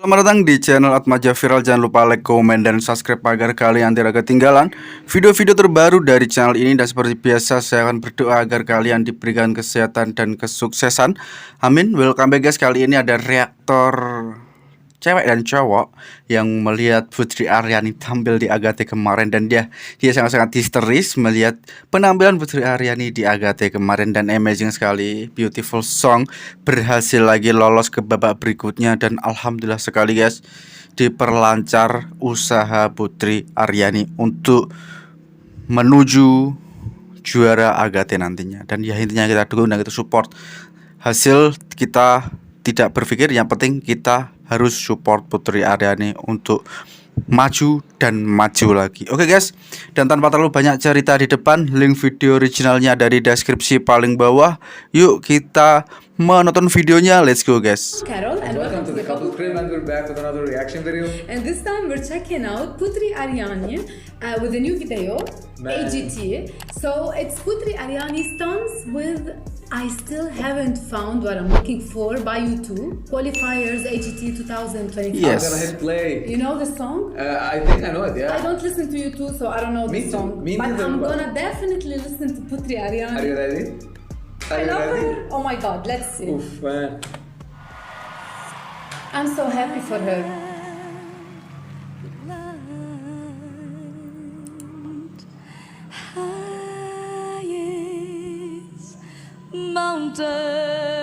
Selamat datang di channel Atmaja Viral. Jangan lupa like, komen, dan subscribe agar kalian tidak ketinggalan video-video terbaru dari channel ini. Dan seperti biasa saya akan berdoa agar kalian diberikan kesehatan dan kesuksesan. Amin. Welcome back guys. Kali ini ada reaktor cewek dan cowok yang melihat Putri Ariani tampil di Agate kemarin, dan dia sangat-sangat histeris melihat penampilan Putri Ariani di Agate kemarin, dan amazing sekali, beautiful song, berhasil lagi lolos ke babak berikutnya, dan alhamdulillah sekali guys, diperlancar usaha Putri Ariani untuk menuju juara Agate nantinya. Dan ya intinya kita dukung dan kita support. Hasil kita tidak berpikir, yang penting kita harus support Putri Ariani untuk maju dan maju lagi. Oke guys, dan tanpa terlalu banyak cerita di depan, link video originalnya ada di deskripsi paling bawah. Yuk kita menonton videonya, let's go guys. Carol, and welcome to the Couple Crib, and we're back with another reaction video. And this time we're checking out Putri Ariani with a new video, AGT. So it's Putri Ariani stunts with I Still Haven't Found What I'm Looking For by U2, Qualifiers AGT 2025. Yes. I'm gonna hit play. You know the song? I think I know it, yeah. I don't listen to U2, so I don't know the song. Me but neither, I'm but- gonna definitely listen to Putri Ariani. Are you ready? Are I you love ready? her. Oh my god, let's see. Oof, man. I'm so happy for her.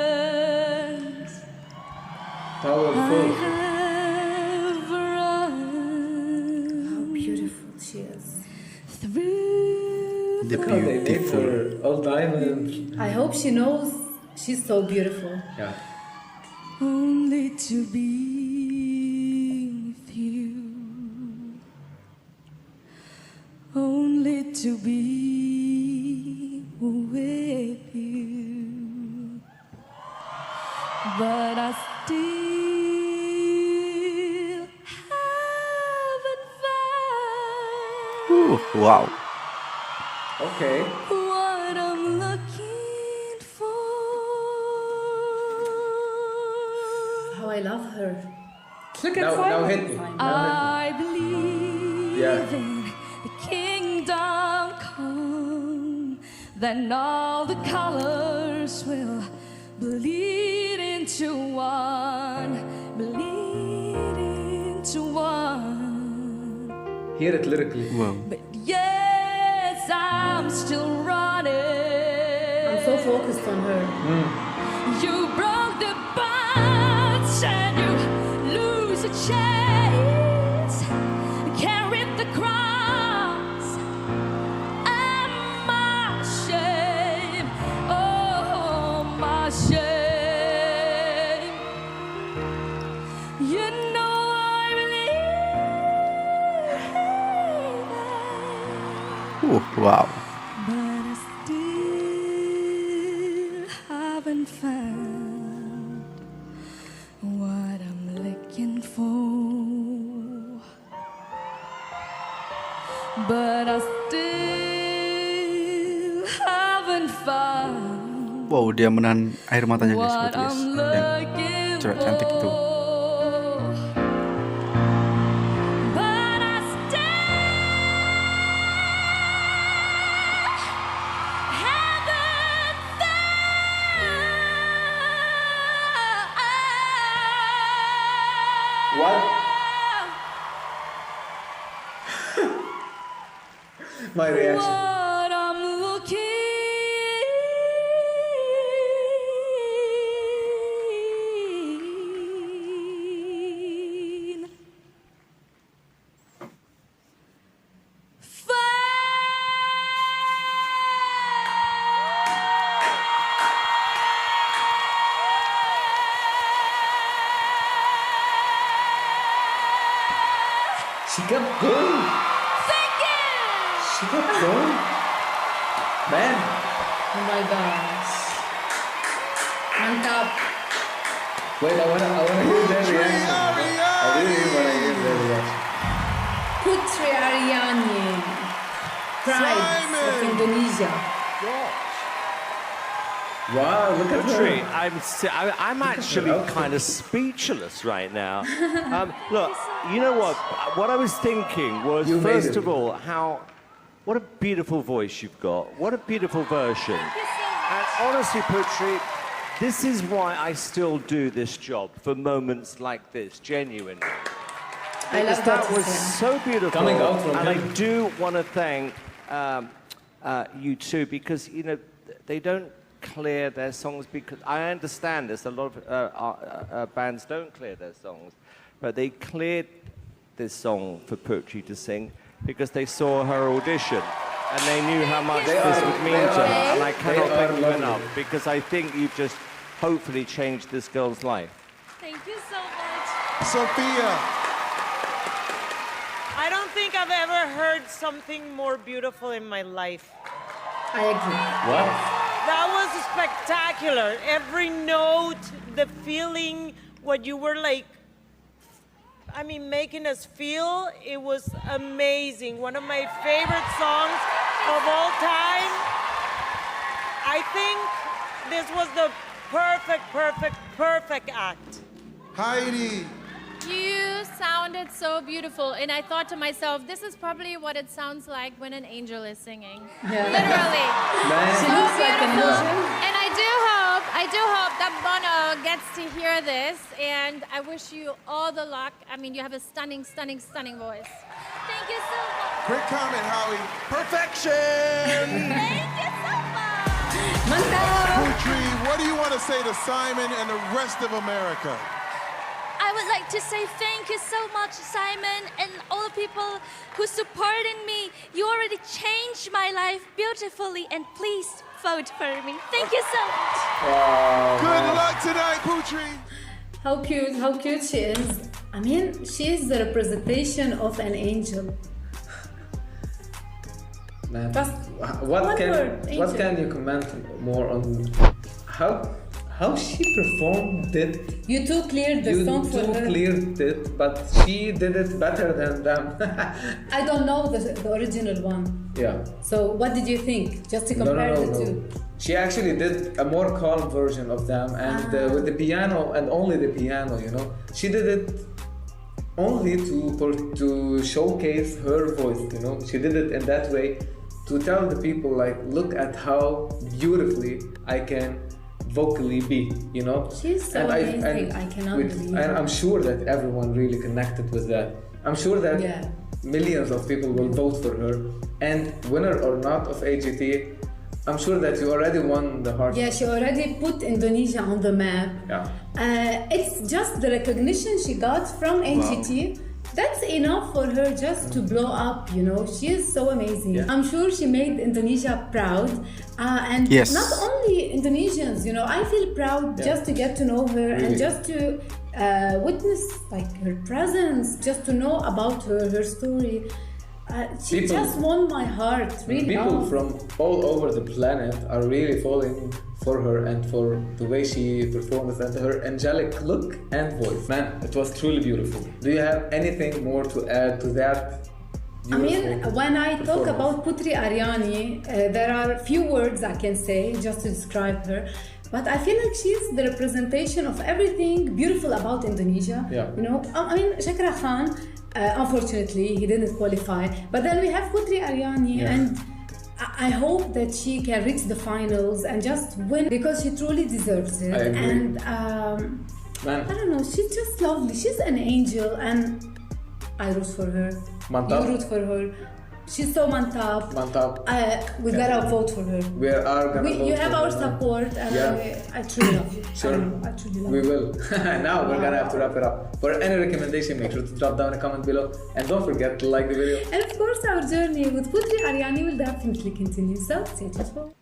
Mountains Powerful. have run How beautiful she is. through The How they did beautiful. her all diamond. I hope she knows she's so beautiful. Yeah. only to be with you, only to be with you, but I still haven't found Wow. Okay. what I'm looking for. How I love her. Look at Now hit me. I believe Yeah. in the kingdom come, then all the colors will bleed into one, bleed into one. Hear it lyrically. Wow. But yes, I'm still running. I'm so focused on her. You broke the bonds and you lose a chance. Carry the cross and my shame. Oh, my shame. You know I believe, Wow. but I still haven't found what I'm looking for. But I still haven't found Wow, dia menahan air matanya guys, what gitu guys. I'm Yang looking cewek cantik itu. for. But I still haven't found What? My reaction. what I'm looking for. She kept going. Thank you. She kept going. Man. Oh my gosh. Mantap. Wait, I wanna hear their reaction. I really wanna hear their reaction. Putri Ariani. Pride of Indonesia. Wow, look at Putri, her. I'm actually kind of speechless right now. Look, you know what? What I was thinking was, You made first it. of all, what a beautiful voice you've got. What a beautiful version. And honestly, Putri, this is why I still do this job, for moments like this, genuinely. I love That was Contestant. so beautiful. Coming out from and I him. do want to thank you too, because, you know, they don't clear their songs, because I understand there's a lot of bands don't clear their songs, but they cleared this song for Putri to sing because they saw her audition and they knew how much this would mean to her. And I cannot they thank are you lovely. enough, because I think you've just hopefully changed this girl's life. Thank you so much. Sophia. I don't think I've ever heard something more beautiful in my life. I agree. What? That was spectacular. Every note, the feeling, what you were like, I mean, making us feel, it was amazing. One of my favorite songs of all time. I think this was the perfect act. Heidi. You sounded so beautiful, and I thought to myself, this is probably what it sounds like when an angel is singing. Yeah. Literally. Man. She So looks like an beautiful. angel. And I do hope that Bono gets to hear this, and I wish you all the luck. I mean, you have a stunning voice. Thank you so much. Quick comment, Howie. Perfection. Thank you so much. Mantap! Putri, what do you want to say to Simon and the rest of America? I would like to say thank you so much, Simon, and all the people who supported me. You already changed my life beautifully, and please vote for me. Thank you so much. Good luck tonight, Putri. How cute she is. I mean, she is the representation of an angel. Man. Just What one can word, what angel. can you comment more on how she performed it? You two cleared the You song for two her. cleared it, but she did it better than them. I don't know the original one. Yeah. So what did you think? Just to No, compare no, the no, two. no. She actually did a more calm version of them, and with the piano and only the piano, you know. She did it only to showcase her voice, you know. She did it in that way to tell the people, like, look at how beautifully I can vocally be, you know. She's so amazing. I cannot believe And it. I'm sure that everyone really connected with that. I'm sure that Yeah. millions of people will vote for her, and winner or not of AGT, I'm sure that you already won the heart. Yeah, she already put Indonesia on the map. Yeah. It's just the recognition she got from AGT. That's enough for her just to blow up, you know. She is so amazing. Yeah. I'm sure she made Indonesia proud. And Yes. not only Indonesians, you know, I feel proud Yeah. just to get to know her and Really. just to witness like her presence, just to know about her story. She People- just won my heart, really. People Oh. from all over the planet are really falling for her and for the way she performs and her angelic look and voice. Man, it was truly beautiful. Do you have anything more to add to that? I mean, beautiful when I talk performance? about Putri Ariani, there are few words I can say just to describe her. But I feel like she's the representation of everything beautiful about Indonesia. Yeah. You know, I mean, Shakra Khan, unfortunately, he didn't qualify. But then we have Putri Ariani, Yeah. and I hope that she can reach the finals and just win because she truly deserves it. I agree. And Man, I don't know, she's just lovely. She's an angel, and I root for her. Mantap. You root for her. She's so mantap. Mantap. We gotta vote for her. We are gonna vote You have for our her, man. support, and Yeah. I truly love you. Sure. I truly love We you. will. Now we're gonna have to wrap it up. For any recommendation, make sure to drop down a comment below, and don't forget to like the video. And of course, our journey with Putri Ariani will definitely continue. So stay tuned for.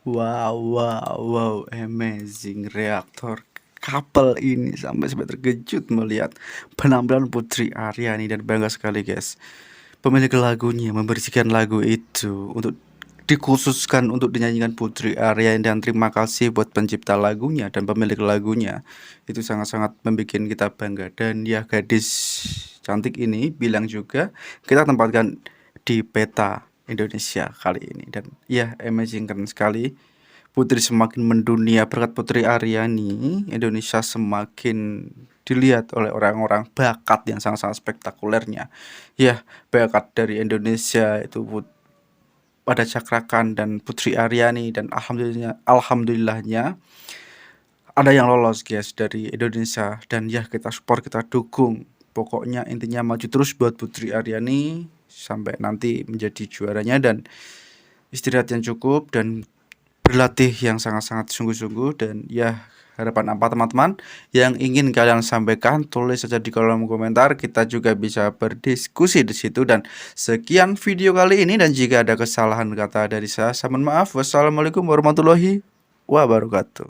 Wow, amazing reaktor couple ini sampai terkejut melihat penampilan Putri Ariani dan bangga sekali guys. Pemilik lagunya membersihkan lagu itu untuk dikhususkan untuk dinyanyikan Putri Ariani, dan terima kasih buat pencipta lagunya dan pemilik lagunya. Itu sangat-sangat membuat kita bangga. Dan ya, gadis cantik ini bilang juga kita tempatkan di peta Indonesia kali ini. Dan ya, amazing, keren sekali. Putri semakin mendunia, berkat Putri Ariani, Indonesia semakin dilihat oleh orang-orang bakat yang sangat-sangat spektakulernya. Ya, bakat dari Indonesia itu pada cakrakan dan Putri Ariani, dan alhamdulillahnya ada yang lolos guys dari Indonesia, dan ya kita support, kita dukung. Pokoknya intinya maju terus buat Putri Ariani sampai nanti menjadi juaranya, dan istirahat yang cukup dan berlatih yang sangat-sangat sungguh-sungguh. Dan ya, harapan apa teman-teman yang ingin kalian sampaikan, tulis saja di kolom komentar, kita juga bisa berdiskusi di situ. Dan sekian video kali ini, dan jika ada kesalahan kata dari saya mohon maaf. Wassalamualaikum warahmatullahi wabarakatuh.